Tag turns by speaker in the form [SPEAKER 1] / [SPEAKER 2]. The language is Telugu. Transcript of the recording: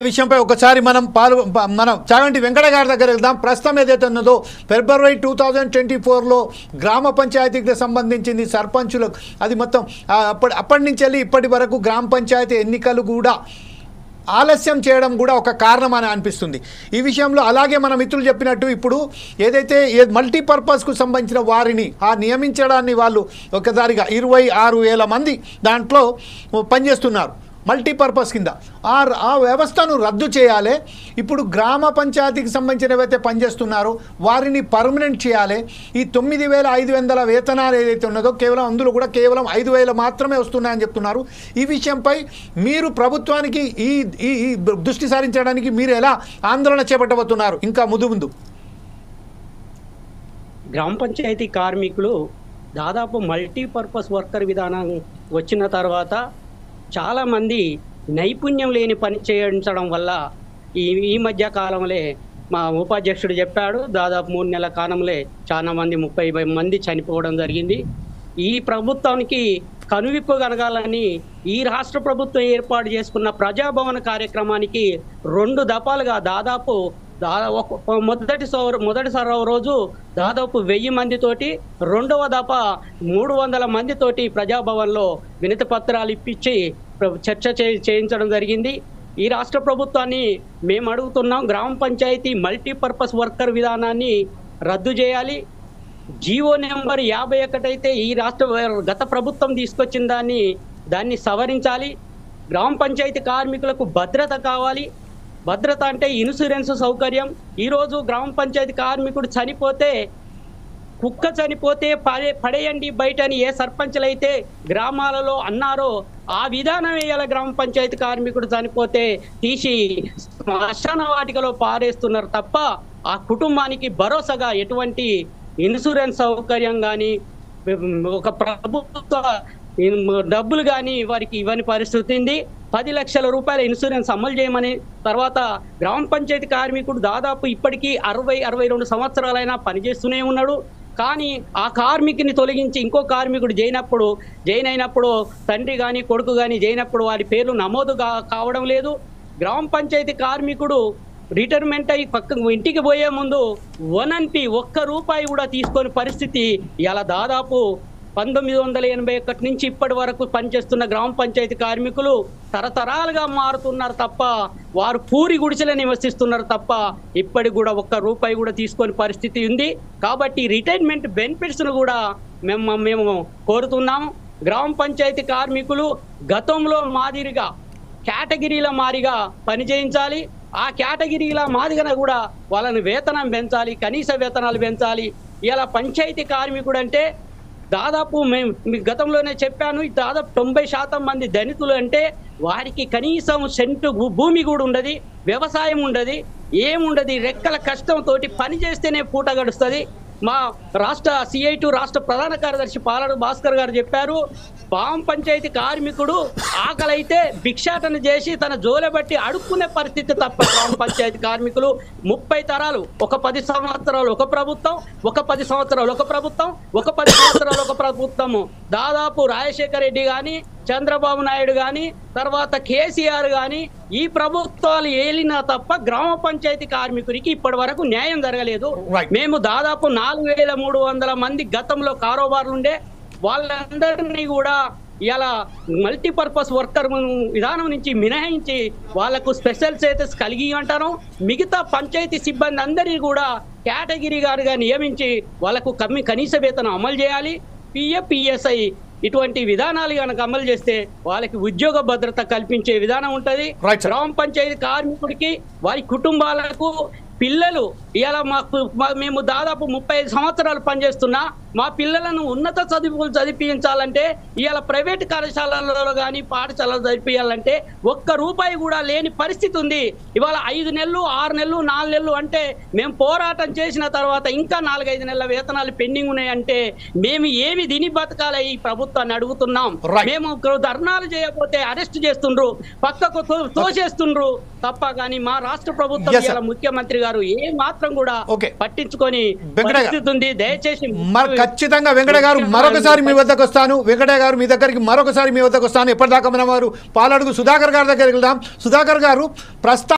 [SPEAKER 1] విషయంపై ఒకసారి మనం చాగంటి వెంకట గారి దగ్గర వెళ్దాం. ప్రస్తుతం ఏదైతే ఉన్నదో ఫిబ్రవరి 2024లో గ్రామ పంచాయతీకి సంబంధించింది సర్పంచులకు అది మొత్తం అప్పటి నుంచి వెళ్ళి ఇప్పటి వరకు గ్రామ పంచాయతీ ఎన్నికలు కూడా ఆలస్యం చేయడం కూడా ఒక కారణం అని అనిపిస్తుంది ఈ విషయంలో. అలాగే మన మిత్రులు చెప్పినట్టు ఇప్పుడు ఏదైతే మల్టీపర్పస్కు సంబంధించిన వారిని నియమించడాన్ని వాళ్ళు ఒకసారిగా 26,000 మంది దాంట్లో పనిచేస్తున్నారు మల్టీపర్పస్ కింద. ఆ వ్యవస్థను రద్దు చేయాలి. ఇప్పుడు గ్రామ పంచాయతీకి సంబంధించిన ఏవైతే పనిచేస్తున్నారో వారిని పర్మనెంట్ చేయాలి. ఈ 9,500 వేతనాలు ఏదైతే ఉన్నదో అందులో కూడా కేవలం 5,000 మాత్రమే వస్తున్నాయని చెప్తున్నారు. ఈ విషయంపై మీరు ప్రభుత్వానికి ఈ దృష్టి సారించడానికి మీరు ఎలా ఆందోళన చేపట్టబోతున్నారు ఇంకా ముందు?
[SPEAKER 2] గ్రామ పంచాయతీ కార్మికులు దాదాపు మల్టీపర్పస్ వర్కర్ విధానం వచ్చిన తర్వాత చాలామంది నైపుణ్యం లేని పని చేయించడం వల్ల ఈ మధ్య కాలంలో మా ఉపాధ్యక్షుడు చెప్పాడు, దాదాపు 3 నెలల కాలంలో చాలా మంది 30 మంది చనిపోవడం జరిగింది. ఈ ప్రభుత్వానికి కనువిప్పు కలగాలని ఈ రాష్ట్ర ప్రభుత్వం ఏర్పాటు చేసుకున్న ప్రజాభవన కార్యక్రమానికి 2 దఫాలుగా దాదాపు మొదటిసారి రోజు దాదాపు 1000 మందితోటి, రెండవ దఫా 300 మందితోటి ప్రజాభవన్లో వినతి పత్రాలు ఇప్పించి చర్చ చేయించడం జరిగింది. ఈ రాష్ట్ర ప్రభుత్వాన్ని మేము అడుగుతున్నాం, గ్రామ పంచాయతీ మల్టీపర్పస్ వర్కర్ విధానాన్ని రద్దు చేయాలి. జీవో నెంబర్ 51 అయితే ఈ గత ప్రభుత్వం తీసుకొచ్చిన దాన్ని సవరించాలి. గ్రామ పంచాయతీ కార్మికులకు భద్రత కావాలి. భద్రత అంటే ఇన్సూరెన్స్ సౌకర్యం. ఈరోజు గ్రామ పంచాయతీ కార్మికుడు చనిపోతే, కుక్క చనిపోతే పడేయండి బయట అని ఏ సర్పంచులు అయితే గ్రామాలలో అన్నారో ఆ విధానం వేయాల. గ్రామ పంచాయతీ కార్మికుడు చనిపోతే తీసి శ్మశాన వాటికలో పారేస్తున్నారు తప్ప ఆ కుటుంబానికి భరోసాగా ఎటువంటి ఇన్సూరెన్స్ సౌకర్యం కానీ ఒక ప్రభుత్వ డబ్బులు కానీ వారికి ఇవ్వని పరిస్థితి ఉంది. 10 లక్షల రూపాయల ఇన్సూరెన్స్ అమలు చేయమని, తర్వాత గ్రామ పంచాయతీ కార్మికుడు దాదాపు ఇప్పటికీ 60-62 సంవత్సరాలైనా పనిచేస్తూనే ఉన్నాడు. కానీ ఆ కార్మికుని తొలగించి ఇంకో కార్మికుడు జాయిన్ అయినప్పుడు తండ్రి కానీ కొడుకు కానీ చేయనప్పుడు వారి పేర్లు నమోదు కావడం లేదు. గ్రామ పంచాయతీ కార్మికుడు రిటైర్మెంట్ అయ్యి ఇంటికి పోయే ముందు 1 రూపాయి కూడా తీసుకొని పరిస్థితి ఇలా దాదాపు 1981 నుంచి ఇప్పటి వరకు పనిచేస్తున్న గ్రామ పంచాయతీ కార్మికులు తరతరాలుగా మారుతున్నారు తప్ప, వారు పూరి గుడిసెలో నివసిస్తున్నారు తప్ప ఇప్పటికి కూడా 1 రూపాయి కూడా తీసుకొని పరిస్థితి ఉంది. కాబట్టి రిటైర్మెంట్ బెనిఫిట్స్ను కూడా మేము కోరుతున్నాము. గ్రామ పంచాయతీ కార్మికులు గతంలో మాదిరిగా కేటగిరీల మాదిరిగా పనిచేయించాలి. ఆ కేటగిరీల మాదిరిగా కూడా వాళ్ళని వేతనం పెంచాలి, కనీస వేతనాలు పెంచాలి. ఇలా పంచాయతీ కార్మికుడు అంటే దాదాపు మీ గతంలోనే చెప్పాను, దాదాపు 90% మంది దళితులు అంటే వారికి కనీసం సెంటు భూమి కూడా ఉండదు, వ్యవసాయం ఉండదు, ఏముండదు. రెక్కల కష్టంతో పని చేస్తేనే పూట గడుస్తుంది. మా రాష్ట్ర CI2 రాష్ట్ర ప్రధాన కార్యదర్శి పాలడు భాస్కర్ గారు చెప్పారు, గ్రామ పంచాయతీ కార్మికుడు ఆకలైతే భిక్షాటన చేసి తన జోలెబట్టి అడుక్కునే పరిస్థితి తప్ప గ్రామ పంచాయతీ కార్మికులు 30 తరాలు, ఒక 10 సంవత్సరాలు ఒక ప్రభుత్వం, ఒక 10 సంవత్సరాలు ఒక ప్రభుత్వం, ఒక 10 సంవత్సరాలు ఒక ప్రభుత్వము. దాదాపు రాజశేఖర రెడ్డి కానీ, చంద్రబాబు నాయుడు కానీ, తర్వాత కేసీఆర్ కానీ ఈ ప్రభుత్వాలు ఏలినా తప్ప గ్రామ పంచాయతీ కార్మికుడికి ఇప్పటి వరకు న్యాయం జరగలేదు. మేము దాదాపు 4,300 మంది గతంలో కారోబార్లు ఉండే వాళ్ళందరినీ కూడా ఇలా మల్టీపర్పస్ వర్కర్ విధానం నుంచి మినహాయించి వాళ్లకు స్పెషల్ స్టేటస్ కలిగి అంటారు. మిగతా పంచాయతీ సిబ్బంది అందరినీ కూడా కేటగిరీ గారుగా నియమించి వాళ్లకు కనీస వేతనం అమలు చేయాలి. PF PSI ఇటువంటి విధానాలు కనుక అమలు చేస్తే వాళ్ళకి ఉద్యోగ భద్రత కల్పించే విధానం ఉంటుంది. గ్రామ పంచాయతీ కార్మికుడికి వారి కుటుంబాలకు పిల్లలు ఇలా మేము దాదాపు 35 సంవత్సరాలు పనిచేస్తున్నా మా పిల్లలను ఉన్నత చదువులు చదివించాలంటే ఇవాళ ప్రైవేట్ కళాశాలలో కానీ పాఠశాలలో చదివించాలంటే 1 రూపాయి కూడా లేని పరిస్థితి ఉంది. ఇవాళ 5 నెలలు 6 నెలలు 4 నెలలు అంటే మేము పోరాటం చేసిన తర్వాత ఇంకా 4-5 నెలల వేతనాలు పెండింగ్ ఉన్నాయంటే మేము ఏమి దీని బతకాలి ఈ ప్రభుత్వాన్ని అడుగుతున్నాం. మేము ధర్నాలు చేయకపోతే అరెస్ట్ చేస్తుండ్రు, పక్కకు తోసేస్తుండ్రు తప్ప. కానీ మా రాష్ట్ర ప్రభుత్వం ముఖ్యమంత్రి గారు ఏ మాత్రం మాత్రం కూడా
[SPEAKER 1] ఓకే.
[SPEAKER 2] పట్టించుకొని
[SPEAKER 1] వెంకట గారు.
[SPEAKER 2] పరిస్థితి ఉంది. దయచేసి
[SPEAKER 1] ఖచ్చితంగా వెంకట గారు మరొకసారి మీ వద్దకు వస్తాను. వెంకట గారు మీ దగ్గరికి మరొకసారి మీ వద్దకు వస్తాను. ఎప్పటిదాకా మనం వారు పాలడుగు సుధాకర్ గారి దగ్గరికి వెళ్దాం. సుధాకర్ గారు ప్రస్తుతం